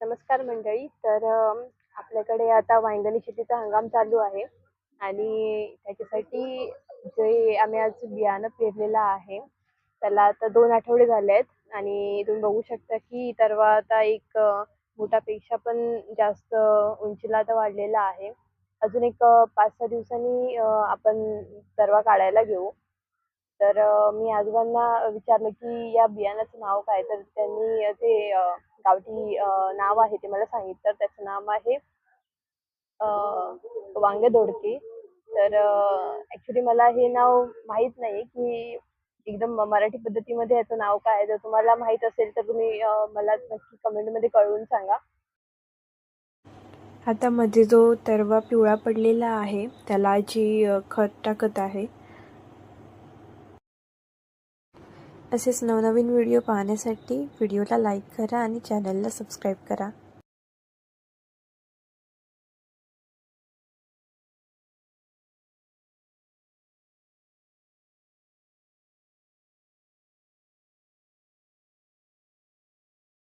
नमस्कार मंडळी. आपल्याकडे आता वांगणी शेतीचा हंगाम चालू आहे आणि त्याच्यासाठी जे आम्ही आज बियाणं पेरलेलं आहे, त्याला आता 2 आठवडे झाले आहेत आणि तुम्ही बघू शकता की तरवा आता एक बोटापेक्षा पण जास्त उंचीला आता वाढलेला आहे. अजून एक 5-6 दिवसांनी आपण तरवा काढायला घेऊ. मी आजोबांना विचारलं की या बियाण्याचं नाव काय? तर त्यांनी ते गावठी नाव आहे ते मला सांगितलं. त्याचं नाव आहे अ, वांगे दोडके. मला हे नाव माहीत नाही की एकदम मराठी पद्धतीमध्ये याचं नाव काय आहे? जर तुम्हाला माहीत असेल तर तुम्ही मला नक्की कमेंटमध्ये कळवून सांगा. आता मध्ये जो तरवा पिवळा पडलेला आहे त्याला खत टाकत आहे. असेच नवनवीन व्हिडिओ पाहण्यासाठी व्हिडिओला लाईक करा आणि चॅनलला सबस्क्राईब करा.